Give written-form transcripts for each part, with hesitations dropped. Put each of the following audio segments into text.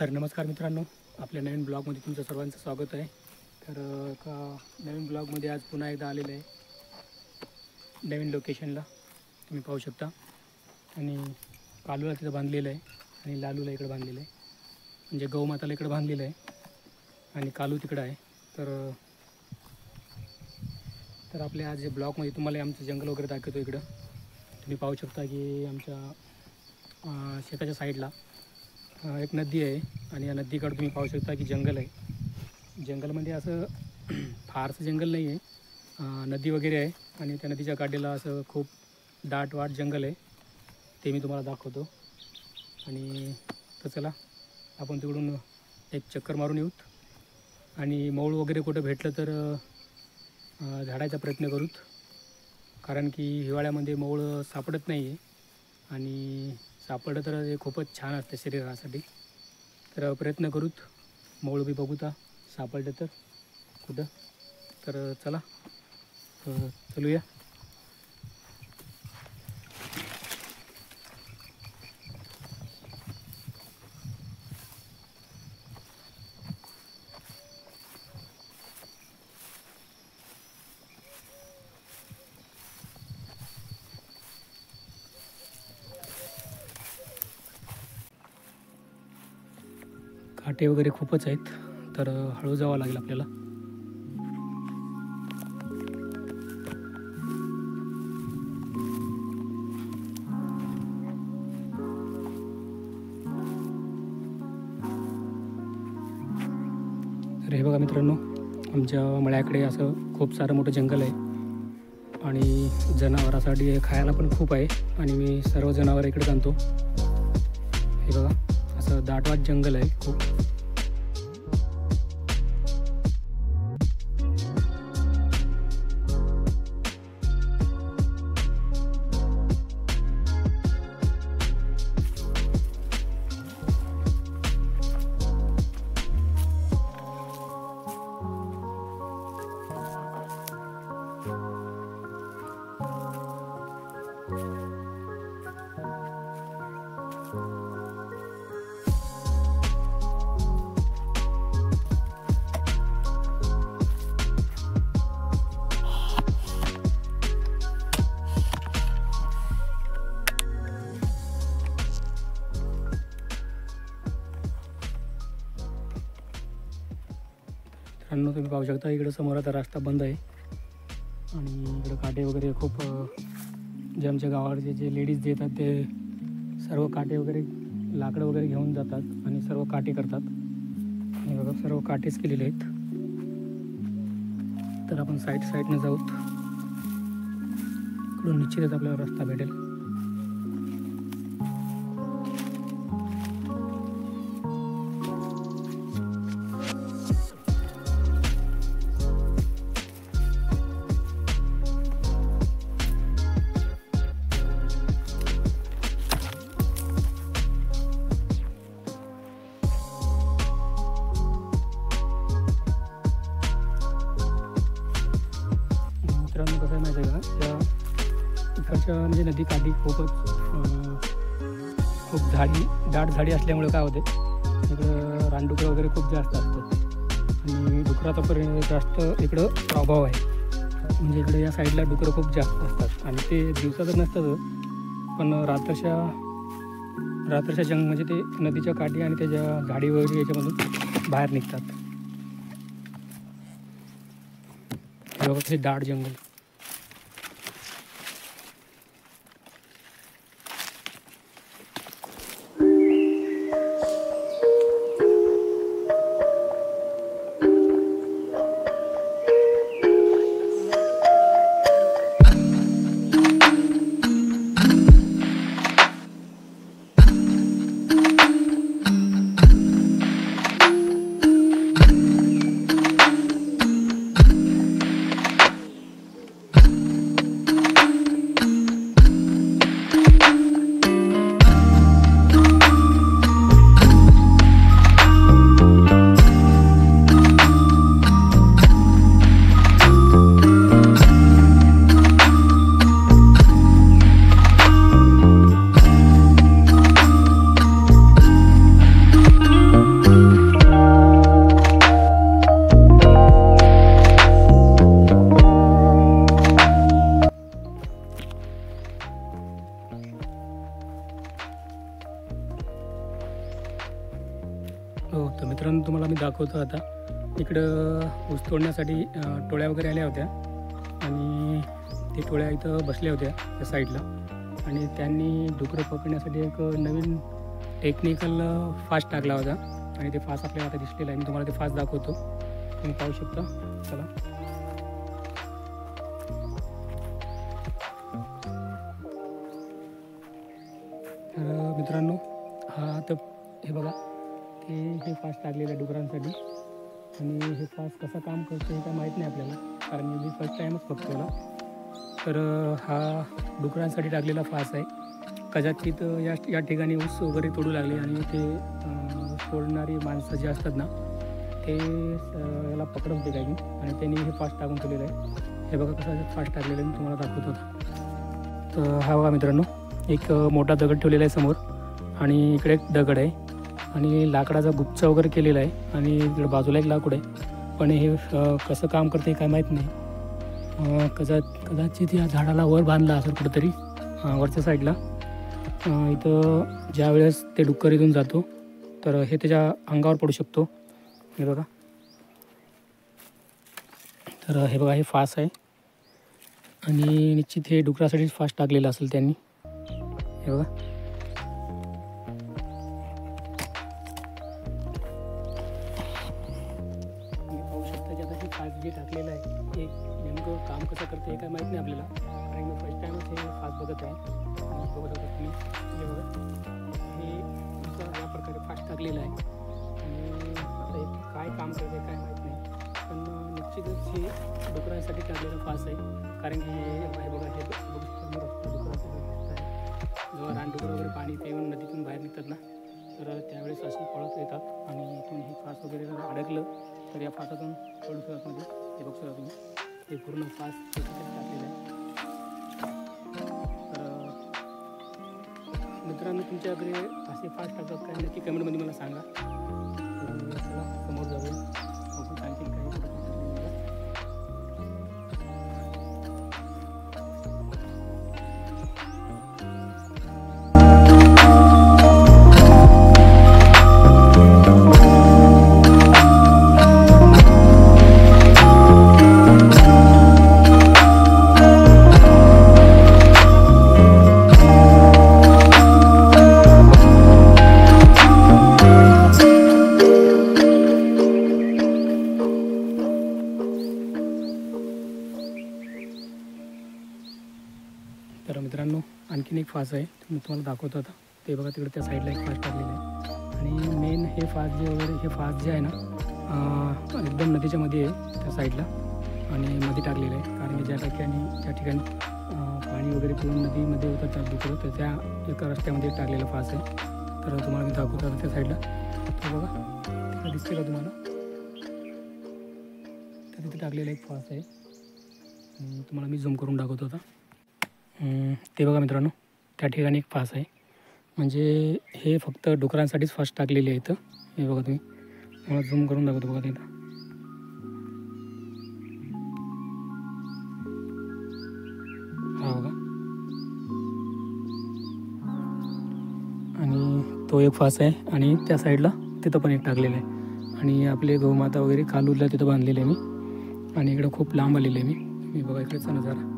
तर नमस्कार मित्रांनो, आपल्या नवीन ब्लॉगमध्ये तुमचं सर्वांचं स्वागत आहे. तर एका नवीन ब्लॉगमध्ये आज पुन्हा एकदा आलेलं आहे. नवीन लोकेशनला तुम्ही पाहू शकता. आणि कालूला तिथं बांधलेलं आहे आणि लालूला इकडं बांधलेलं आहे, म्हणजे गौमाताला इकडं बांधलेलं आहे आणि कालू तिकडं आहे. तर आपल्या आज ब्लॉगमध्ये तुम्हाला आमचं जंगल वगैरे दाखवतो. इकडं तुम्ही पाहू शकता की आमच्या शेताच्या साईडला एक नदी आहे आणि या नदीकडे तुम्ही पाहू शकता की जंगल आहे. जंगलमध्ये असं फारसं जंगल नाही आहे, नदी वगैरे आहे आणि त्या नदीच्या काठेला असं खूप दाटवाट जंगल आहे. ते मी तुम्हाला दाखवतो. आणि तर चला आपण तिकडून एक चक्कर मारून येऊत आणि मौळ वगैरे कुठं भेटलं तर झाडायचा प्रयत्न करूत, कारण की हिवाळ्यामध्ये मौळ सापडत नाही आहे आणि सापडलं तर ते खूपच छान असतं शरीरासाठी. तर प्रयत्न करूत, मौळ बी बघूता सापडलं तर कुठं. तर चला चलूया. काटे वगैरे खूपच आहेत, तर हळू जावं लागेल आपल्याला. तर हे बघा मित्रांनो, आमच्या मळ्याकडे असं खूप सारं मोठं जंगल आहे आणि जनावरांसाठी खायला पण खूप आहे आणि मी सर्व जनावर इकडेच आणतो. हे बघा, असं दाटवाट जंगल आहे खूप. मित्रांनो, तुम्ही पाहू शकता इकडं समोर आता रस्ता बंद आहे आणि इकडं काटे वगैरे खूप, जे आमच्या गावाकडचे जे लेडीज जे येतात ते सर्व काटे वगैरे लाकडं वगैरे घेऊन जातात आणि सर्व काटे करतात. हे बघा, सर्व काटेच केलेले आहेत. तर आपण साईडनं जाऊत, इकडून निश्चितच आपल्याला रस्ता भेटेल. मित्रांनो, कसं आहे माहिती आहे का, त्या इकडच्या म्हणजे नदीकाठी खूप दाट झाडी असल्यामुळे काय होते, इकडं रानडुकरं वगैरे खूप जास्त असतात आणि डुकराचा पण जास्त इकडं प्रभाव आहे. म्हणजे इकडे या साईडला डुकरं खूप जास्त असतात आणि ते दिवसाचं नसतं, पण रात्रच्या जंग म्हणजे ते नदीच्या काठी आणि त्याच्या झाडी वगैरे याच्यामधून बाहेर निघतात. हे दाट जंगल. तुम्हाला मी दाखवतो आता. इकडं ऊस तोडण्यासाठी टोळ्या वगैरे आल्या होत्या आणि ते टोळ्या इथं बसल्या होत्या त्या साईडला आणि त्यांनी डुकरं पकडण्यासाठी एक नवीन टेक्निकल फास्ट टाकला होता आणि ते फास्ट आपल्याला आता दिसलेला आहे. मी तुम्हाला ते फास्ट दाखवतो, तुम्ही पाहू शकता. चला. तर मित्रांनो, हा तर हे बघा, हे फास्ट टाकलेलं आहे डुकरांसाठी आणि हे फास्ट कसं काम करतं हे काय माहीत नाही आपल्याला, कारण मी फर्स्ट टाईमच बघतो. तर हा डुकरांसाठी टाकलेला फास आहे. कदाचित या ठिकाणी ऊस वगैरे तोडू लागले आणि ते तोडणारी माणसं जे असतात ना ते याला पकडत होते काही आणि त्यांनी हे फास्ट टाकून ठेवलेलं आहे. हे बघा कसं फास्ट टाकलेलं आहे, मी तुम्हाला दाखवत होता. तर हा बघा मित्रांनो, एक मोठा दगड ठेवलेला आहे समोर आणि इकडे एक दगड आहे आणि लाकडाचा गुच्छ वगैरे केलेला आहे आणि इकडे बाजूला एक लाकूड आहे. पण हे कसं काम करते काय माहीत नाही. कदाचित या झाडाला वर बांधला असेल कुठंतरी वरच्या साईडला. इथं ज्या वेळेस ते डुक्कर इथून जातो तर हे त्याच्या अंगावर पडू शकतो. हे बघा, तर हे बघा, हे फास आहे आणि निश्चित हे डुकरासाठीच फास्ट टाकलेलं असेल त्यांनी. हे बघा, पाहू शकता की आता हे फास्ट जे टाकलेलं आहे ते नेमकं काम कसं करते हे काय माहीत नाही आपल्याला, कारण मी फर्स्ट टाईमच हे फास्ट बघत आहे. बघू शकता तुम्ही, हे बघा, हे या प्रकारे फास्ट टाकलेलं आहे आणि आता हे काय काम करते काय माहीत नाही, पण निश्चितच हे डुकरांसाठी टाकलेलं फास्ट आहे. कारण की हे बघा, हे डुकरांसाठी आहे. जेव्हा रानडुकर वगैरे पाणी पिऊन नदीतून बाहेर निघतात ना तर त्यावेळेस अशी पळत येतात आणि इथून हे फास्ट वगैरे जर अडकलं तर या फासातून पडू शकत मध्ये. हे बघू शकता तुम्ही, हे पूर्ण फास्ट टाकलेलं आहे. तर मित्रांनो, तुमच्याकडे असे फास्ट टाकतात काय नक्की कमेंटमध्ये मला सांगा. तर चला समोर जाऊया, बघू आणखी काही. तर मित्रांनो, आणखीन एक फास आहे, मी तुम्हाला दाखवतो आता. ते बघा, तिकडे त्या साईडला एक फास्ट टाकलेलं आहे आणि मेन हे फास जे वगैरे हे फास जे आहे ना एकदम नदीच्या मध्ये आहे त्या साईडला आणि मध्ये टाकलेलं आहे. कारण की ज्या ठिकाणी पाणी वगैरे पिऊन नदीमध्ये उतरतात डुकरं, तर त्या एका रस्त्यामध्ये टाकलेला फास आहे. तर तुम्हाला मी दाखवतो आता त्या साईडला. तर बघा, तिकडे दिसते का तुम्हाला, तर तिथे टाकलेला एक फास आहे. तुम्हाला मी झूम करून दाखवतो आता. ते बघा मित्रांनो, त्या ठिकाणी एक फास आहे. म्हणजे हे फक्त डुकरांसाठीच फास्ट टाकलेली आहे इथं. हे बघा तुम्ही, मला झूम करून दाखवतो बघा तिथं. हा बघा, आणि तो एक फास आहे आणि त्या साईडला तिथं पण एक टाकलेलं आहे आणि आपले गौमाता वगैरे कालूरला तिथं बांधलेले आहे मी आणि इकडं खूप लांब आलेले आहे मी बघा इकडेचा नजारा.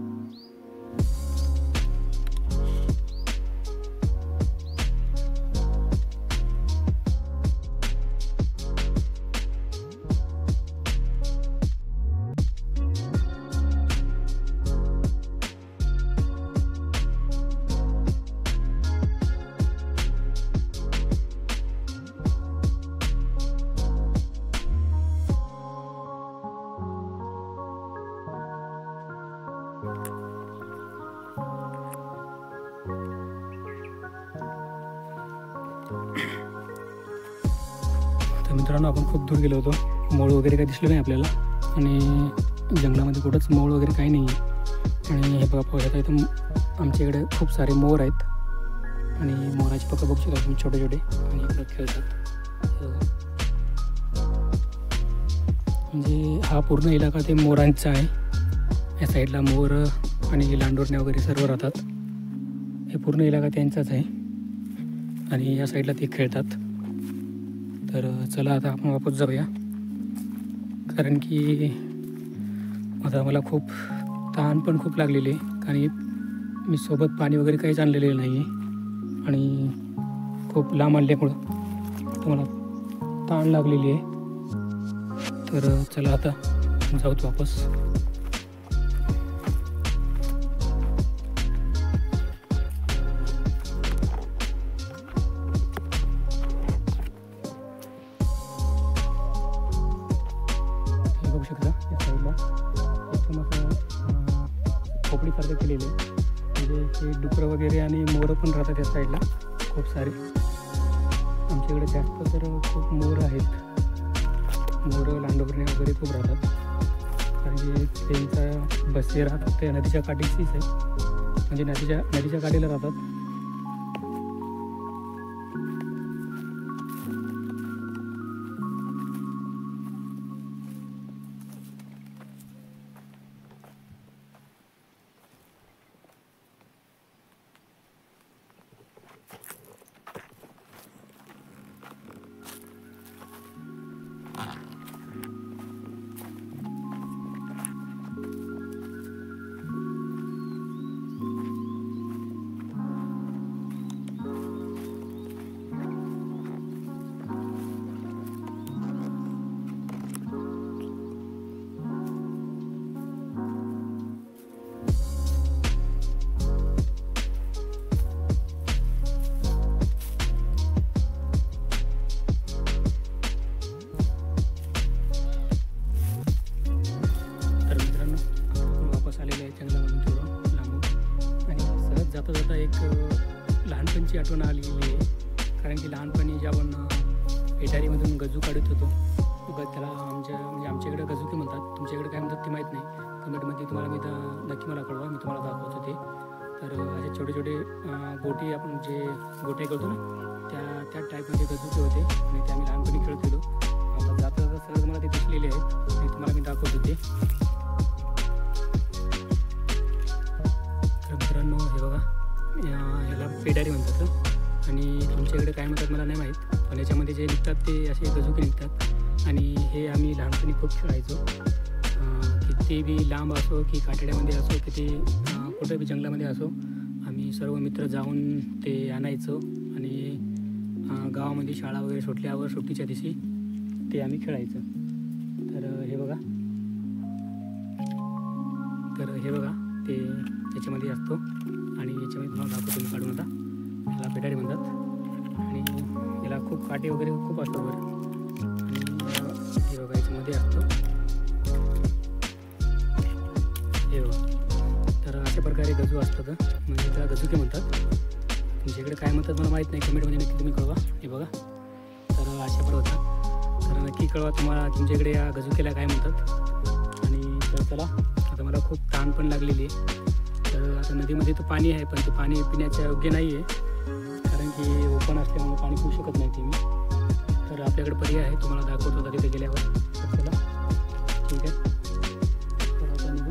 तर मित्रांनो, आपण खूप दूर गेलो होतो, मोळ वगैरे काही दिसलं नाही आपल्याला आणि जंगलामध्ये कुठंच मोळ वगैरे काही नाही आहे. आणि हे बघा, पाहू इथं आमच्या इकडे खूप सारे मोर आहेत आणि मोराचे पक्का बघू शकता तुम्ही, छोटे छोटे, आणि इकडं खेळतात. म्हणजे हा पूर्ण इलाका ते मोरांचा आहे. या साईडला मोर आणि लांडोरण्या वगैरे सर्व राहतात. हे पूर्ण इलाका त्यांचाच आहे आणि या साईडला ते खेळतात. तर चला आता आपण वापस जाऊया, कारण की आता मला खूप तहान पण खूप लागलेली आहे. आणि मी सोबत पाणी वगैरे काहीच आणलेलं नाही आहे आणि खूप लांब आणल्यामुळं तुम्हाला तहान लागलेली आहे. तर चला आता जाऊत वापस. बघू शकता या साईडला एकदम असं खोपडीसारखं केलेलं आहे. म्हणजे हे डुकरं वगैरे आणि मोरं पण राहतात या साईडला खूप सारे. आमच्याकडे जास्त तर खूप मोर आहेत. मोरं, लांडोरणे वगैरे खूप राहतात, कारण की त्यांचा बसेरा ते नदीच्या काठीचीच आहे, म्हणजे नदीच्या काठीला राहतात. जाता जाता एक लहानपणीची आठवण आलेली आहे, कारण की लहानपणी जे आपण पेटारीमधून गजू काढत होतो, त्याला आमच्याकडे गजूकी म्हणतात, तुमच्याकडे काय म्हणतात ते माहीत नाही. कमेंटमध्ये तुम्हाला नक्की मला कळवा, मी तुम्हाला दाखवतो ते. तर असे छोटे छोटे गोटी, आपण जे गोटे करतो ना त्या टाईपमध्ये गजूके होते आणि ते आम्ही लहानपणी खेळत गेलो. आता जाता जाता सगळं मला ते दिसलेले आहेत आणि तुम्हाला मी दाखवतो ते. तर मित्रांनो हे बघा, ह्याला पेडारी म्हणतात आणि तुमच्याकडे काय म्हणतात मला नाही माहीत, पण याच्यामध्ये जे निघतात ते असे गजूके निघतात आणि हे आम्ही लहानपणी खूप खेळायचो. किती बी लांब असो की काठड्यामध्ये असो, किती कुठं बी जंगलामध्ये असो, आम्ही सर्व मित्र जाऊन ते आणायचो आणि गावामध्ये शाळा वगैरे सुटल्यावर सुट्टीच्या दिवशी ते आम्ही खेळायचं. तर हे बघा ते याच्यामध्ये असतो आणि याच्यामध्ये तुम्हाला दाखवतो मी काढून. आता याला पेटारी म्हणतात आणि याला खूप काटे वगैरे खूप असतात बरं. आणि हे बघा याच्यामध्ये असतो हे बघा. तर अशा प्रकारे गजू असतात, म्हणजे त्याला गजूके म्हणतात. तुमच्याकडे काय म्हणतात मला माहीत नाही, कमेंटमध्ये नक्की तुम्ही कळवा. हे बघा, तर अशा प्रकारे तर नक्की कळवा तुम्हाला तुमच्याकडे या गजूकेला काय म्हणतात. आणि तर चला, आता मला खूप तहान पण लागलेली आहे. तर आता नदीमध्ये तर पाणी आहे, पण ते पाणी पिण्याच्या योग्य नाही आहे, कारण की ओपन असल्यामुळे पाणी पिऊ शकत नाही ते मी. तर आपल्याकडे पर्याय आहे, तुम्हाला दाखवतो होता तिथे गेल्यावर. तर चला ठीक आहे, तर आता निघू.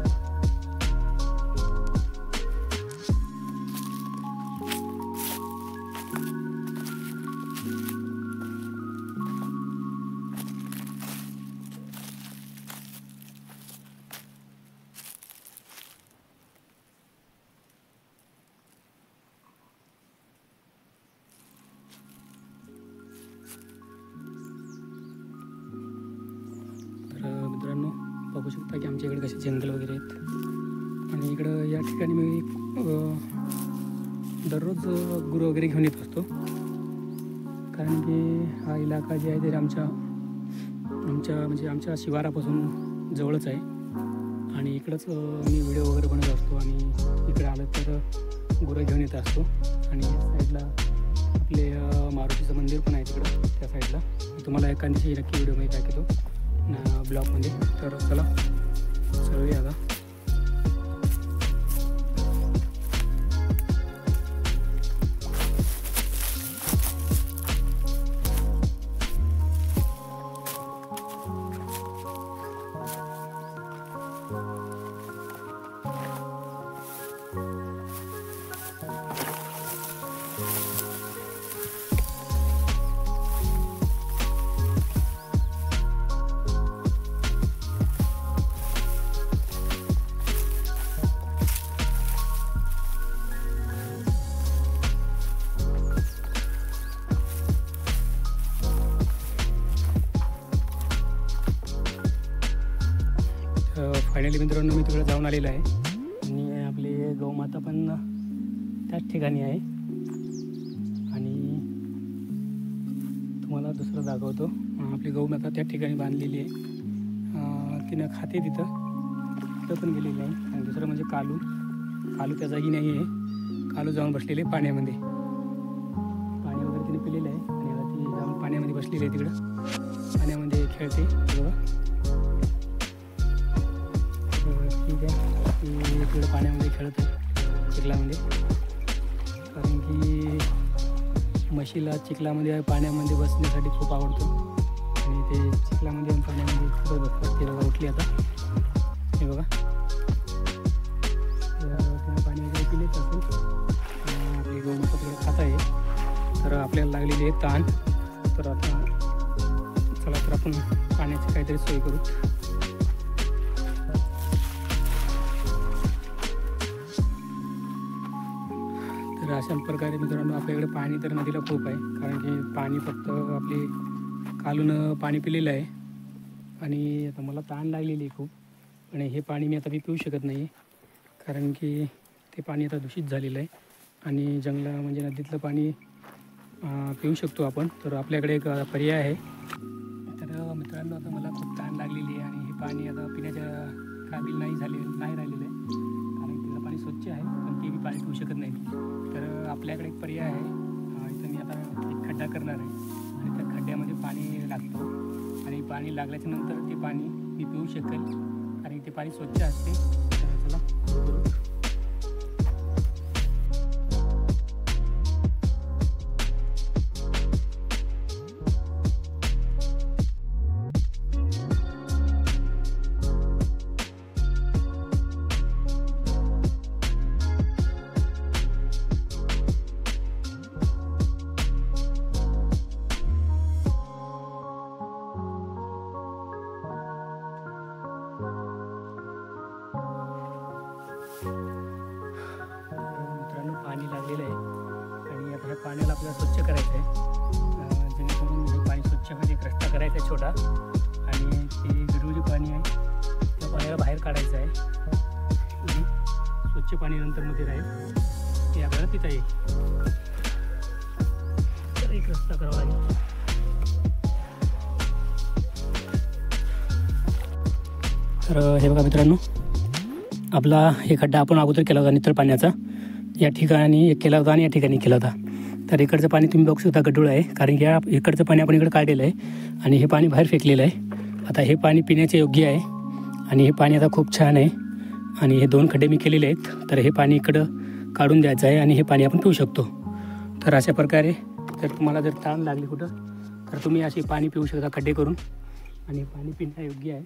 मित्रांनो बघू शकता की आमच्या इकडे कसे जंगल वगैरे आहेत आणि इकडं या ठिकाणी मी दररोज गुरं वगैरे घेऊन येत असतो, कारण की हा इलाका जे आहे ते आमच्या शिवारापासून जवळच आहे आणि इकडंच मी व्हिडिओ वगैरे बनवत असतो आणि इकडे आलं तर गुरं घेऊन येत असतो. आणि साईडला आपले मारुतीचं मंदिर पण आहे तिकडं त्या साईडला. मी तुम्हाला एखादी नक्की व्हिडिओमध्ये दाखवतो ब्लॉगमध्ये. तर चला चलूया आता. फायनली मित्रांनो मी तिकडे जाऊन आलेलो आहे आणि आपली गौमाता पण त्याच ठिकाणी आहे. आणि तुम्हाला दुसरं दाखवतो. आपली गौमाता त्या ठिकाणी बांधलेली आहे. तिनं खाते तिथं पण गेलेली आहे. आणि दुसरं म्हणजे कालू त्या जागी नाही आहे. कालू जाऊन बसलेले पाण्यामध्ये, पाणी वगैरे तिने पिलेलं आहे आणि आता ती जाऊन पाण्यामध्ये बसलेली आहे. तिकडं पाण्यामध्ये खेळते बघा. ठीक आहे, ती तिकडं पाण्यामध्ये खेळते चिखलामध्ये, कारण की म्हशीला चिखलामध्ये पाण्यामध्ये बसण्यासाठी खूप आवडतं आणि ते चिखलामध्ये पाण्यामध्ये खेळत बसतात. ते बघा उठली आता, हे बघा तिने पाणी वगैरे पिलेच असेल. आपली गौमाता तिकडे खात आहे. तर आपल्याला लागलेली आहे तहान. तर आता चला तर आपण पाण्याची काहीतरी सोय करू. तर अशा प्रकारे मित्रांनो आपल्याकडे पाणी तर नदीला खूप आहे, कारण की पाणी फक्त आपले कालून पाणी पिलेलं आहे. आणि आता मला तहान लागलेली आहे खूप, आणि हे पाणी मी आता पिऊ शकत नाही, कारण की ते पाणी आता दूषित झालेलं आहे. आणि म्हणजे नदीतलं पाणी पिऊ शकतो आपण. तर आपल्याकडे एक पर्याय आहे. तर मित्रांनो आता मला खूप तहान लागलेली आहे आणि हे पाणी आता पिण्याच्या काबिल नाही राहिलेलं आहे, कारण तिथलं पाणी स्वच्छ आहे पण ते मी पाणी पिऊ शकत नाही. तर आपल्याकडे एक पर्याय आहे. इथं मी आता एक खड्डा करणार आहे आणि त्या खड्ड्यामध्ये पाणी लागतो आणि पाणी लागल्याच्या नंतर ते पाणी मी पिऊ शकेल आणि ते पाणी स्वच्छ असते. तर चला बघू. पाणी लागलेलं आहे आणि आता ह्या पाण्याला आपल्याला स्वच्छ करायचं आहे. जेणेकरून हे पाणी स्वच्छ म्हणजे एक रस्ता करायचा आहे छोटा, आणि ते विरुरी पाणी आहे त्या पाण्याला बाहेर काढायचं आहे. स्वच्छ पाणी नंतर मध्ये राहील ते आपल्याला पिता येईल. तर एक रस्ता करावा लागेल. तर हे बघा मित्रांनो, आपला हे खड्डा आपण अगोदर केला होता नितळ पाण्याचा. या ठिकाणी एक केला होता आणि या ठिकाणी केला होता. तर इकडचं पाणी तुम्ही बघू शकता गढूळ आहे, कारण की इकडचं पाणी आपण इकडे काढलेलं आहे आणि हे पाणी बाहेर फेकलेलं आहे. आता हे पाणी पिण्याचे योग्य आहे आणि हे पाणी आता खूप छान आहे. आणि हे 2 खड्डे मी केलेले आहेत. तर हे पाणी इकडं काढून द्यायचं आहे आणि हे पाणी आपण पिऊ शकतो. तर अशा प्रकारे जर तुम्हाला जर तहान लागली कुठं, तर तुम्ही असे पाणी पिऊ शकता खड्डे करून, आणि पाणी पिण्यायोग्य आहे.